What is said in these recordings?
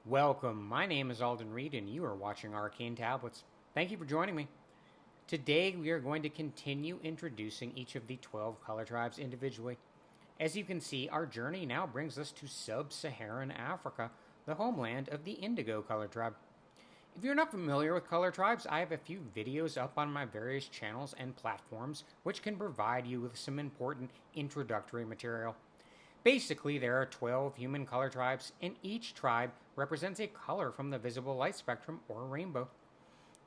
Welcome, my name is Alden Reed and you are watching Arcane Tablets. Thank you for joining me. Today we are going to continue introducing each of the 12 color tribes individually. As you can see, our journey now brings us to sub-Saharan Africa, the homeland of the Indigo color tribe. If you're not familiar with color tribes, I have a few videos up on my various channels and platforms which can provide you with some important introductory material. Basically, there are 12 human color tribes, and each tribe represents a color from the visible light spectrum or rainbow.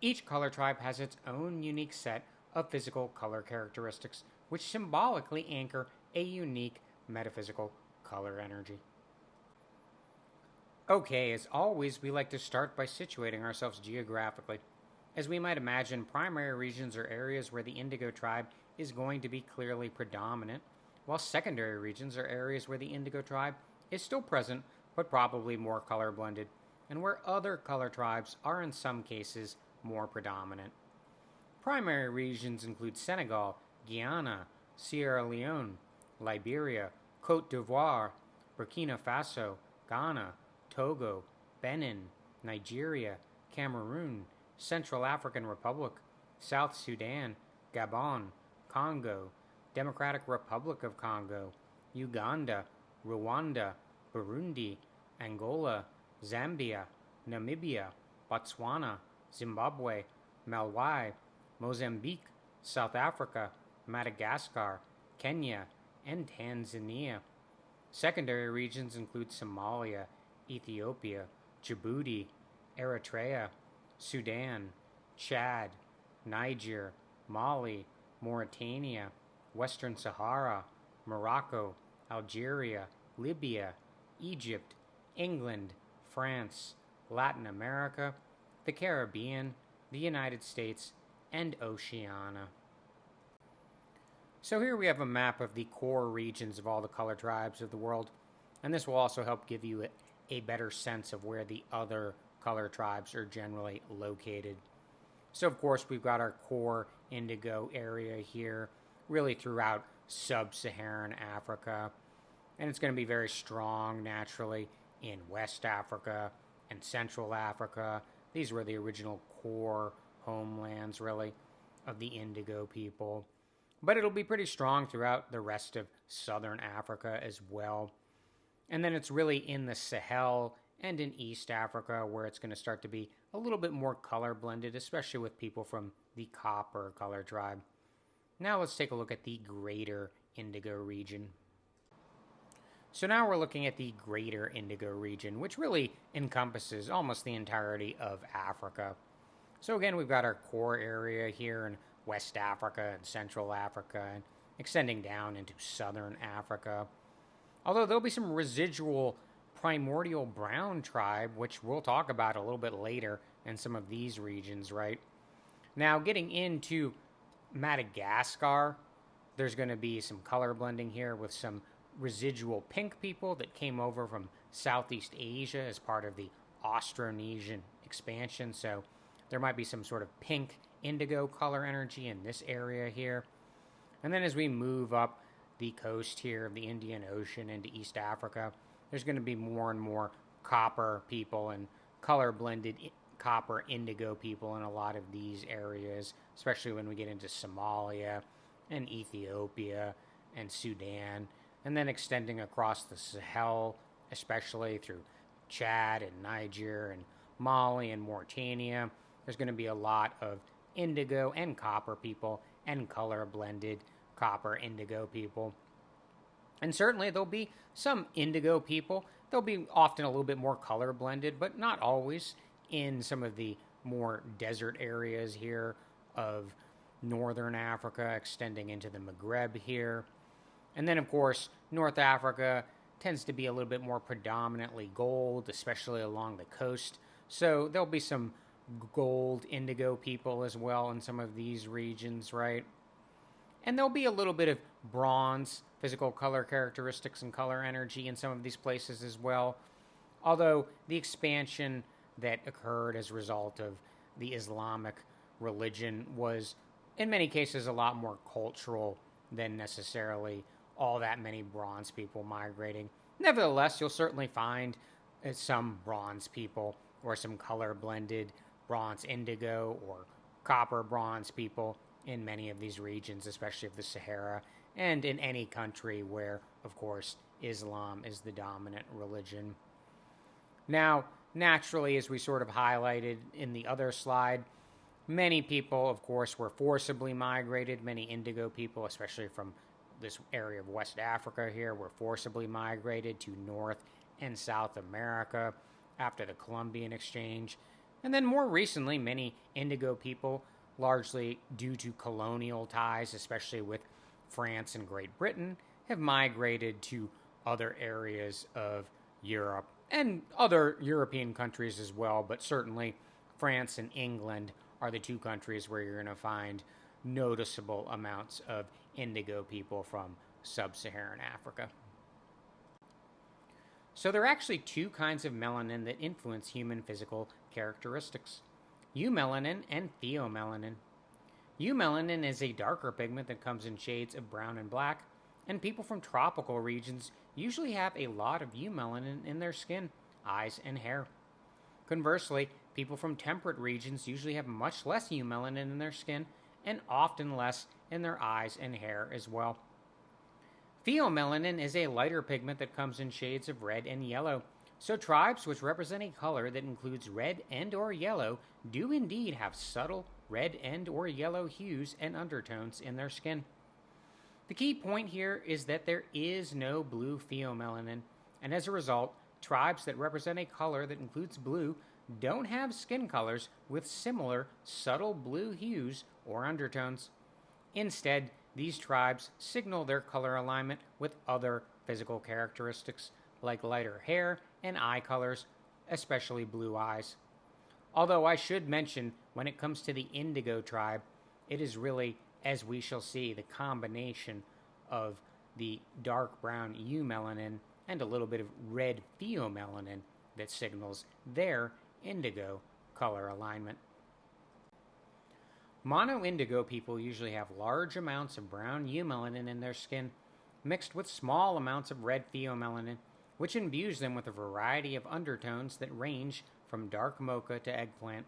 Each color tribe has its own unique set of physical color characteristics, which symbolically anchor a unique metaphysical color energy. Okay, as always, we like to start by situating ourselves geographically. As we might imagine, primary regions are areas where the Indigo tribe is going to be clearly predominant, while secondary regions are areas where the Indigo tribe is still present, but probably more color blended, and where other color tribes are in some cases more predominant. Primary regions include Senegal, Guyana, Sierra Leone, Liberia, Cote d'Ivoire, Burkina Faso, Ghana, Togo, Benin, Nigeria, Cameroon, Central African Republic, South Sudan, Gabon, Congo, Democratic Republic of Congo, Uganda, Rwanda, Burundi, Angola, Zambia, Namibia, Botswana, Zimbabwe, Malawi, Mozambique, South Africa, Madagascar, Kenya, and Tanzania. Secondary regions include Somalia, Ethiopia, Djibouti, Eritrea, Sudan, Chad, Niger, Mali, Mauritania, Western Sahara, Morocco, Algeria, Libya, Egypt, England, France, Latin America, the Caribbean, the United States, and Oceania. So here we have a map of the core regions of all the color tribes of the world, and this will also help give you a better sense of where the other color tribes are generally located. So of course we've got our core Indigo area here, really throughout sub-Saharan Africa, and it's going to be very strong naturally in West Africa and Central Africa. These were the original core homelands, really, of the Indigo people. But it'll be pretty strong throughout the rest of Southern Africa as well. And then it's really in the Sahel and in East Africa where it's going to start to be a little bit more color blended, especially with people from the Copper color tribe. Now let's take a look at the Greater Indigo region. So now we're looking at the Greater Indigo region, which really encompasses almost the entirety of Africa. So again, we've got our core area here in West Africa and Central Africa, and extending down into Southern Africa. Although there'll be some residual primordial brown tribe, which we'll talk about a little bit later in some of these regions, right? Now, getting into Madagascar, there's going to be some color blending here with some residual pink people that came over from Southeast Asia as part of the Austronesian expansion. So there might be some sort of pink indigo color energy in this area here. And then as we move up the coast here of the Indian Ocean into East Africa, there's going to be more and more copper people and color blended copper indigo people in a lot of these areas, especially when we get into Somalia and Ethiopia and Sudan, and then extending across the Sahel, especially through Chad and Niger and Mali and Mauritania. There's going to be a lot of indigo and copper people and color blended copper indigo people. And certainly there'll be some indigo people. They'll be often a little bit more color blended, but not always, in some of the more desert areas here of northern Africa, extending into the Maghreb here. And then, of course, North Africa tends to be a little bit more predominantly gold, especially along the coast. So there'll be some gold indigo people as well in some of these regions, right? And there'll be a little bit of bronze physical color characteristics and color energy in some of these places as well. Although the expansion that occurred as a result of the Islamic religion was, in many cases, a lot more cultural than necessarily all that many bronze people migrating. Nevertheless, you'll certainly find some bronze people, or some color blended bronze indigo or copper bronze people in many of these regions, especially of the Sahara, and in any country where, of course, Islam is the dominant religion. Now, naturally, as we sort of highlighted in the other slide, many people, of course, were forcibly migrated. Many indigo people, especially from this area of West Africa here, were forcibly migrated to North and South America after the Columbian Exchange. And then more recently, many indigo people, largely due to colonial ties, especially with France and Great Britain, have migrated to other areas of Europe and other European countries as well, but certainly France and England are the two countries where you're going to find noticeable amounts of indigo people from sub-Saharan Africa. So there are actually two kinds of melanin that influence human physical characteristics: eumelanin and pheomelanin. Eumelanin is a darker pigment that comes in shades of brown and black, and people from tropical regions usually have a lot of eumelanin in their skin, eyes, and hair. Conversely, people from temperate regions usually have much less eumelanin in their skin, and often less in their eyes and hair as well. Pheomelanin is a lighter pigment that comes in shades of red and yellow, so tribes which represent a color that includes red and or yellow do indeed have subtle red and or yellow hues and undertones in their skin. The key point here is that there is no blue pheomelanin, and as a result, tribes that represent a color that includes blue don't have skin colors with similar subtle blue hues or undertones. Instead, these tribes signal their color alignment with other physical characteristics like lighter hair and eye colors, especially blue eyes. Although I should mention, when it comes to the indigo tribe, it is really, as we shall see, the combination of the dark brown eumelanin and a little bit of red pheomelanin that signals their indigo color alignment. Mono-indigo people usually have large amounts of brown eumelanin in their skin, mixed with small amounts of red pheomelanin, which imbues them with a variety of undertones that range from dark mocha to eggplant.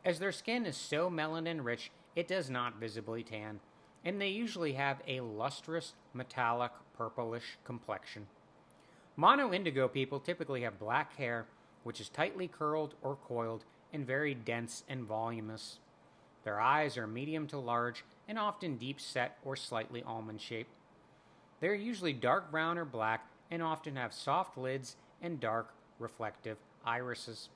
As their skin is so melanin-rich, it does not visibly tan, and they usually have a lustrous, metallic, purplish complexion. Mono-indigo people typically have black hair, which is tightly curled or coiled and very dense and voluminous. Their eyes are medium to large and often deep set or slightly almond-shaped. They are usually dark brown or black and often have soft lids and dark, reflective irises.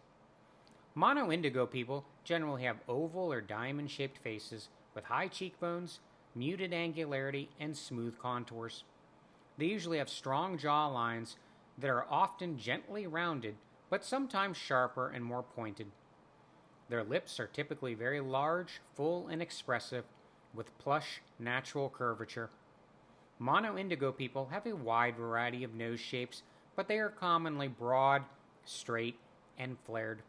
Mono-indigo people generally have oval or diamond-shaped faces with high cheekbones, muted angularity, and smooth contours. They usually have strong jaw lines that are often gently rounded, but sometimes sharper and more pointed. Their lips are typically very large, full, and expressive, with plush, natural curvature. Mono-indigo people have a wide variety of nose shapes, but they are commonly broad, straight, and flared.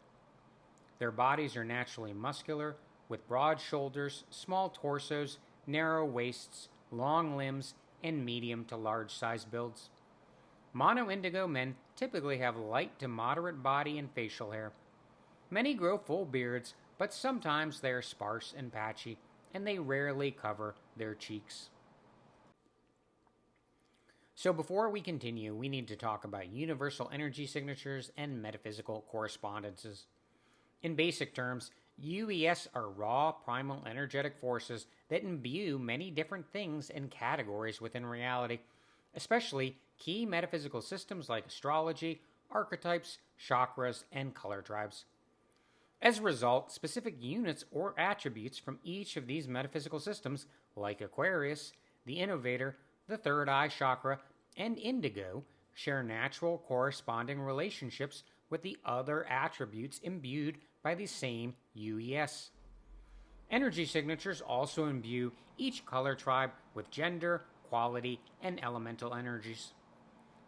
Their bodies are naturally muscular, with broad shoulders, small torsos, narrow waists, long limbs, and medium to large-sized builds. Mono-indigo men typically have light to moderate body and facial hair. Many grow full beards, but sometimes they are sparse and patchy, and they rarely cover their cheeks. So before we continue, we need to talk about universal energy signatures and metaphysical correspondences. In basic terms, UES are raw, primal, energetic forces that imbue many different things and categories within reality, especially key metaphysical systems like astrology, archetypes, chakras, and color tribes. As a result, specific units or attributes from each of these metaphysical systems, like Aquarius, the Innovator, the Third Eye Chakra, and Indigo, share natural corresponding relationships with the other attributes imbued by the same UES. Energy signatures also imbue each color tribe with gender, quality, and elemental energies.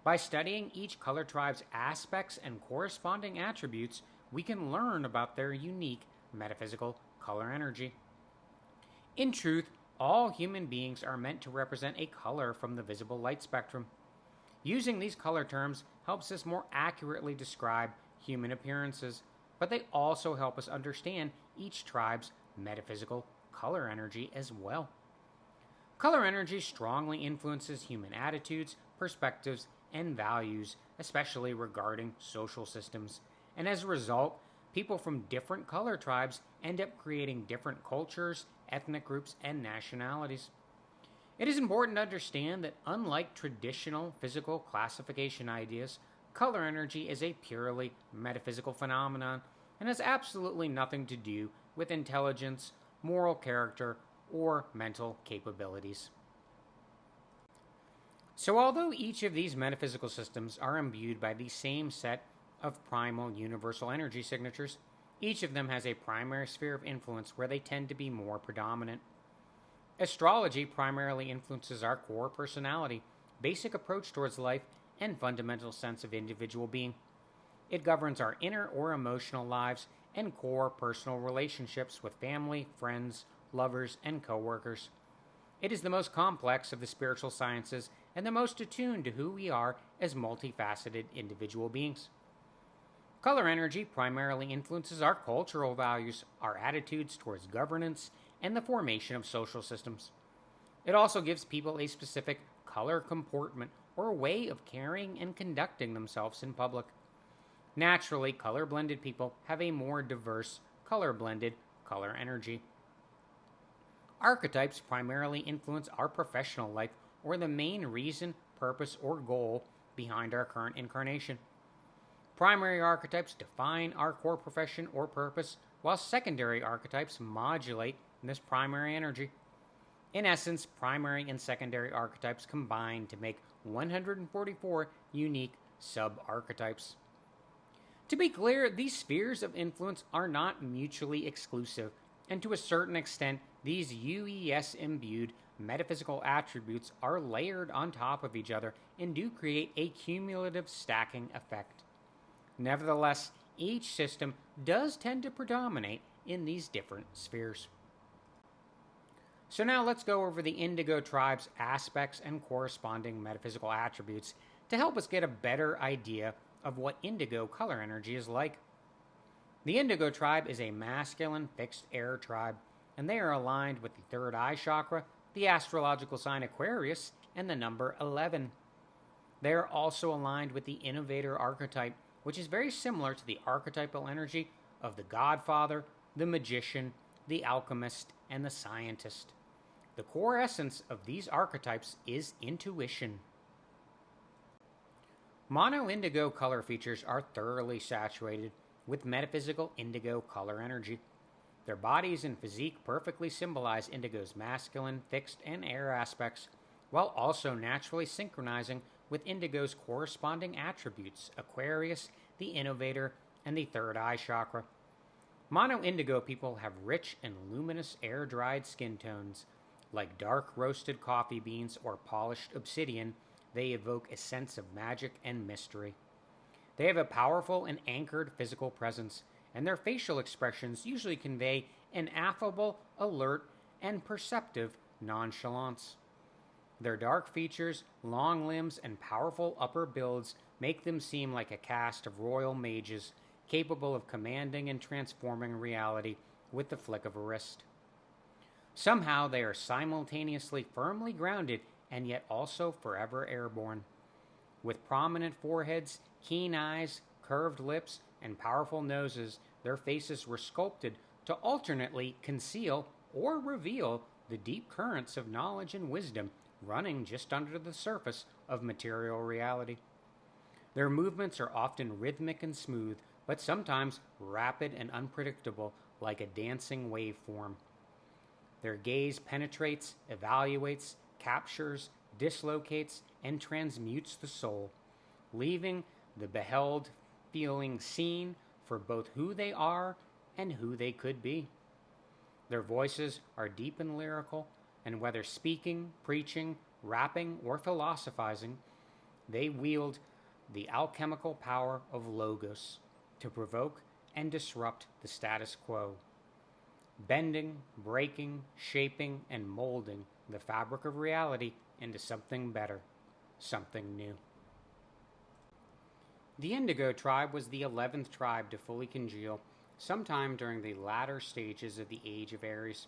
By studying each color tribe's aspects and corresponding attributes, we can learn about their unique metaphysical color energy. In truth, all human beings are meant to represent a color from the visible light spectrum. Using these color terms helps us more accurately describe human appearances, but they also help us understand each tribe's metaphysical color energy as well. Color energy strongly influences human attitudes, perspectives, and values, especially regarding social systems. And as a result, people from different color tribes end up creating different cultures, ethnic groups, and nationalities. It is important to understand that unlike traditional physical classification ideas, color energy is a purely metaphysical phenomenon and has absolutely nothing to do with intelligence, moral character, or mental capabilities. So, although each of these metaphysical systems are imbued by the same set of primal universal energy signatures, each of them has a primary sphere of influence where they tend to be more predominant. Astrology primarily influences our core personality, basic approach towards life, and fundamental sense of individual being. It governs our inner or emotional lives and core personal relationships with family, friends, lovers, and coworkers. It is the most complex of the spiritual sciences and the most attuned to who we are as multifaceted individual beings. Color energy primarily influences our cultural values, our attitudes towards governance, and the formation of social systems. It also gives people a specific color comportment or way of carrying and conducting themselves in public. Naturally, color-blended people have a more diverse, color-blended color energy. Archetypes primarily influence our professional life or the main reason, purpose, or goal behind our current incarnation. Primary archetypes define our core profession or purpose, while secondary archetypes modulate this primary energy. In essence, primary and secondary archetypes combine to make 144 unique sub-archetypes. To be clear, these spheres of influence are not mutually exclusive, and to a certain extent, these UES-imbued metaphysical attributes are layered on top of each other and do create a cumulative stacking effect. Nevertheless, each system does tend to predominate in these different spheres. So now let's go over the Indigo tribe's aspects and corresponding metaphysical attributes to help us get a better idea of what Indigo color energy is like. The Indigo tribe is a masculine fixed air tribe, and they are aligned with the third eye chakra, the astrological sign Aquarius, and the number 11. They are also aligned with the innovator archetype, which is very similar to the archetypal energy of the Godfather, the Magician, the Alchemist, and the Scientist. The core essence of these archetypes is intuition. Mono indigo color features are thoroughly saturated with metaphysical indigo color energy. Their bodies and physique perfectly symbolize indigo's masculine, fixed, and air aspects, while also naturally synchronizing with indigo's corresponding attributes, Aquarius, the innovator, and the third eye chakra. Mono indigo people have rich and luminous air-dried skin tones. Like dark roasted coffee beans or polished obsidian, they evoke a sense of magic and mystery. They have a powerful and anchored physical presence, and their facial expressions usually convey an affable, alert, and perceptive nonchalance. Their dark features, long limbs, and powerful upper builds make them seem like a cast of royal mages capable of commanding and transforming reality with the flick of a wrist. Somehow they are simultaneously firmly grounded and yet also forever airborne. With prominent foreheads, keen eyes, curved lips, and powerful noses, their faces were sculpted to alternately conceal or reveal the deep currents of knowledge and wisdom running just under the surface of material reality. Their movements are often rhythmic and smooth, but sometimes rapid and unpredictable, like a dancing waveform. Their gaze penetrates, evaluates, captures, dislocates, and transmutes the soul, leaving the beheld feeling seen for both who they are and who they could be. Their voices are deep and lyrical, and whether speaking, preaching, rapping, or philosophizing, they wield the alchemical power of logos to provoke and disrupt the status quo, bending, breaking, shaping, and molding the fabric of reality into something better, something new. The Indigo tribe was the 11th tribe to fully congeal sometime during the latter stages of the Age of Aries.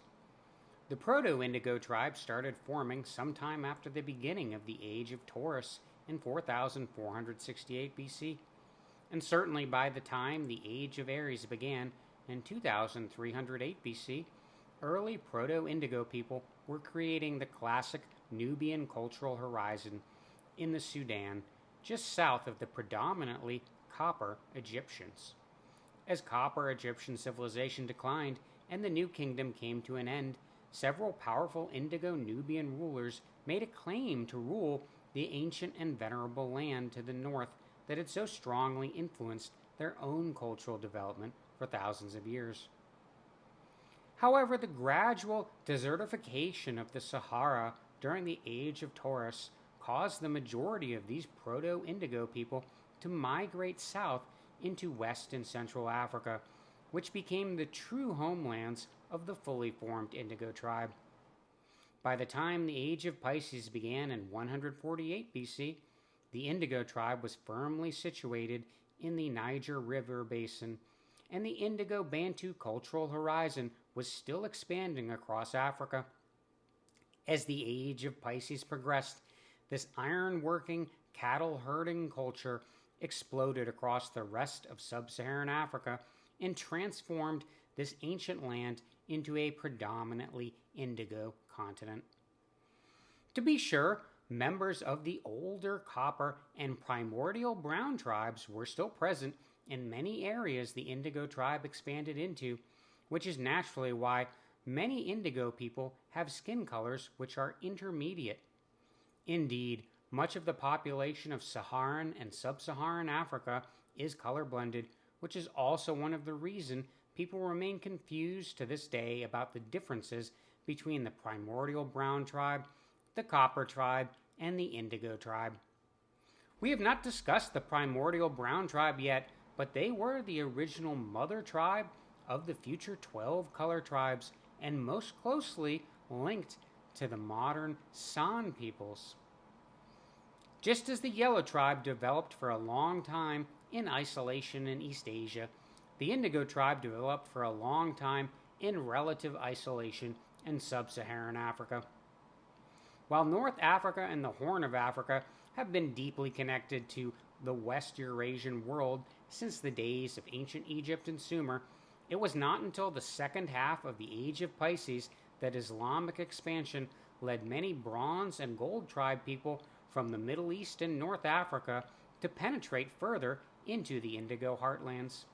The Proto-Indigo tribe started forming sometime after the beginning of the Age of Taurus in 4468 BC, and certainly by the time the Age of Aries began in 2308 BC, early Proto-Indigo people were creating the classic Nubian cultural horizon in the Sudan, just south of the predominantly Copper Egyptians. As Copper Egyptian civilization declined and the New Kingdom came to an end, several powerful Indigo Nubian rulers made a claim to rule the ancient and venerable land to the north that had so strongly influenced their own cultural development for thousands of years. However, the gradual desertification of the Sahara during the Age of Taurus caused the majority of these Proto-Indigo people to migrate south into West and Central Africa, which became the true homelands of the fully formed Indigo tribe. By the time the Age of Pisces began in 148 BC, the Indigo tribe was firmly situated in the Niger River basin, and the Indigo Bantu cultural horizon was still expanding across Africa. As the Age of Pisces progressed, this iron-working, cattle-herding culture exploded across the rest of sub-Saharan Africa and transformed this ancient land into a predominantly indigo continent. To be sure, members of the older copper and primordial brown tribes were still present in many areas the Indigo tribe expanded into, which is naturally why many Indigo people have skin colors which are intermediate. Indeed, much of the population of Saharan and Sub-Saharan Africa is color-blended, which is also one of the reasons people remain confused to this day about the differences between the primordial brown tribe, the copper tribe, and the Indigo tribe. We have not discussed the primordial brown tribe yet, but they were the original mother tribe of the future 12 color tribes and most closely linked to the modern San peoples. Just as the Yellow tribe developed for a long time in isolation in East Asia, the Indigo tribe developed for a long time in relative isolation in Sub-Saharan Africa. While North Africa and the Horn of Africa have been deeply connected to the West Eurasian world since the days of ancient Egypt and Sumer, it was not until the second half of the Age of Pisces that Islamic expansion led many Bronze and Gold tribe people from the Middle East and North Africa to penetrate further into the Indigo heartlands.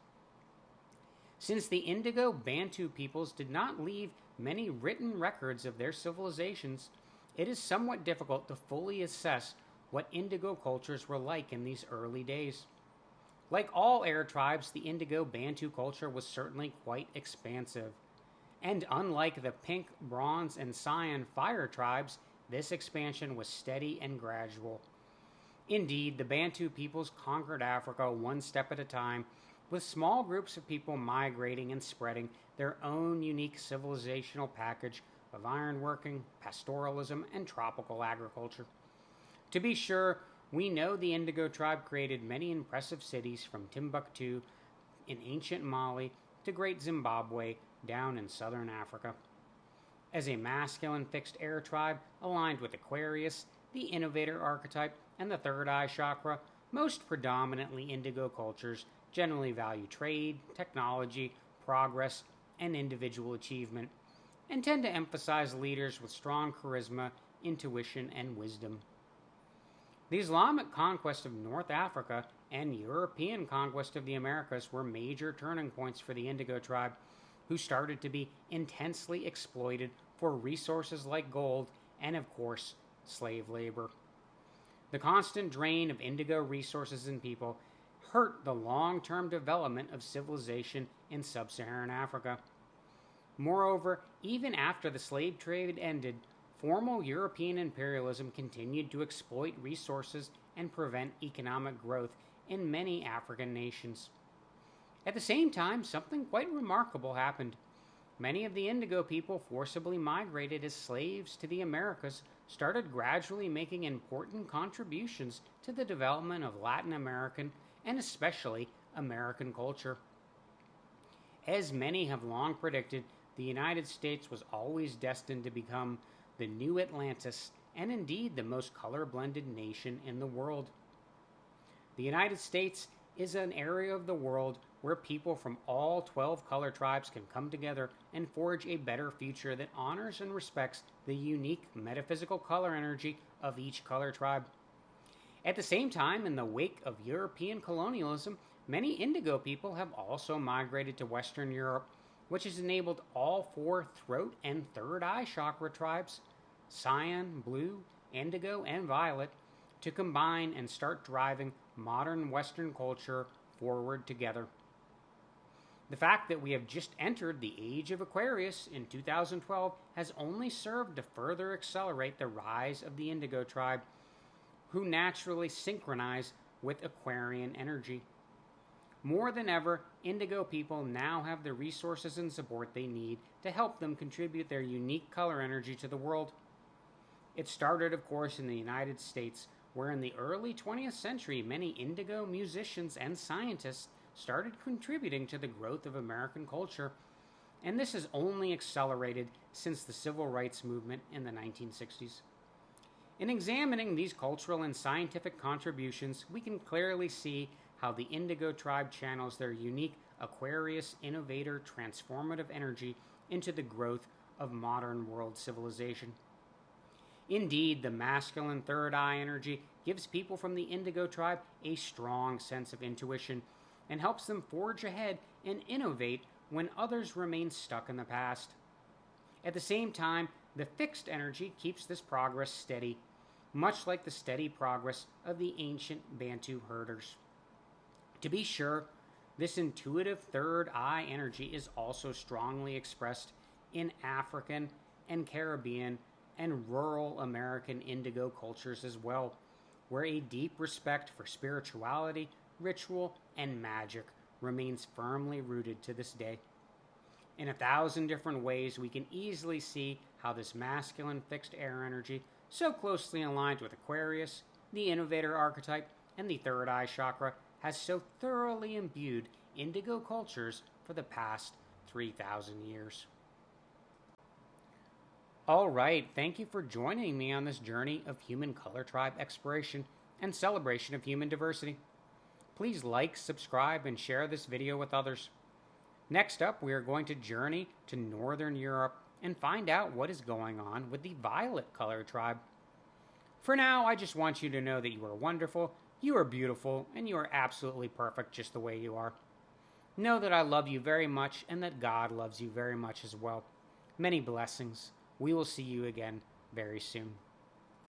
Since the Indigo Bantu peoples did not leave many written records of their civilizations, it is somewhat difficult to fully assess what Indigo cultures were like in these early days. Like all air tribes, the Indigo Bantu culture was certainly quite expansive. And unlike the Pink, Bronze, and Cyan fire tribes, this expansion was steady and gradual. Indeed, the Bantu peoples conquered Africa one step at a time, with small groups of people migrating and spreading their own unique civilizational package of ironworking, pastoralism, and tropical agriculture. To be sure, we know the Indigo tribe created many impressive cities from Timbuktu in ancient Mali to Great Zimbabwe down in southern Africa. As a masculine fixed air tribe aligned with Aquarius, the innovator archetype, and the third eye chakra, most predominantly Indigo cultures generally value trade, technology, progress, and individual achievement, and tend to emphasize leaders with strong charisma, intuition, and wisdom. The Islamic conquest of North Africa and European conquest of the Americas were major turning points for the Indigo tribe, who started to be intensely exploited for resources like gold and, of course, slave labor. The constant drain of Indigo resources and people hurt the long-term development of civilization in sub-Saharan Africa. Moreover, even after the slave trade ended, formal European imperialism continued to exploit resources and prevent economic growth in many African nations. At the same time, something quite remarkable happened. Many of the Indigo people forcibly migrated as slaves to the Americas started gradually making important contributions to the development of Latin American and especially American culture. As many have long predicted, the United States was always destined to become the new Atlantis, and indeed the most color-blended nation in the world. The United States is an area of the world where people from all 12 color tribes can come together and forge a better future that honors and respects the unique metaphysical color energy of each color tribe. At the same time, in the wake of European colonialism, many Indigo people have also migrated to Western Europe, which has enabled all 4 throat and third eye chakra tribes, Cyan, Blue, Indigo, and Violet, to combine and start driving modern Western culture forward together. The fact that we have just entered the age of Aquarius in 2012 has only served to further accelerate the rise of the Indigo tribe, who naturally synchronize with Aquarian energy. More than ever, Indigo people now have the resources and support they need to help them contribute their unique color energy to the world. It started, of course, in the United States, where in the early 20th century, many Indigo musicians and scientists started contributing to the growth of American culture, and this has only accelerated since the Civil Rights Movement in the 1960s. In examining these cultural and scientific contributions, we can clearly see how the Indigo tribe channels their unique Aquarius innovator transformative energy into the growth of modern world civilization. Indeed, the masculine third eye energy gives people from the Indigo tribe a strong sense of intuition and helps them forge ahead and innovate when others remain stuck in the past. At the same time, the fixed energy keeps this progress steady, much like the steady progress of the ancient Bantu herders. To be sure, this intuitive third eye energy is also strongly expressed in African and Caribbean and rural American Indigo cultures as well, where a deep respect for spirituality, ritual, and magic remains firmly rooted to this day. In 1,000 different ways, we can easily see how this masculine fixed air energy, so closely aligned with Aquarius, the innovator archetype, and the third eye chakra, has so thoroughly imbued Indigo cultures for the past 3,000 years. All right, thank you for joining me on this journey of human color tribe exploration and celebration of human diversity. Please like, subscribe, and share this video with others. Next up, we are going to journey to Northern Europe and find out what is going on with the Violet color tribe. For now, I just want you to know that you are wonderful, you are beautiful, and you are absolutely perfect just the way you are. Know that I love you very much and that God loves you very much as well. Many blessings. We will see you again very soon.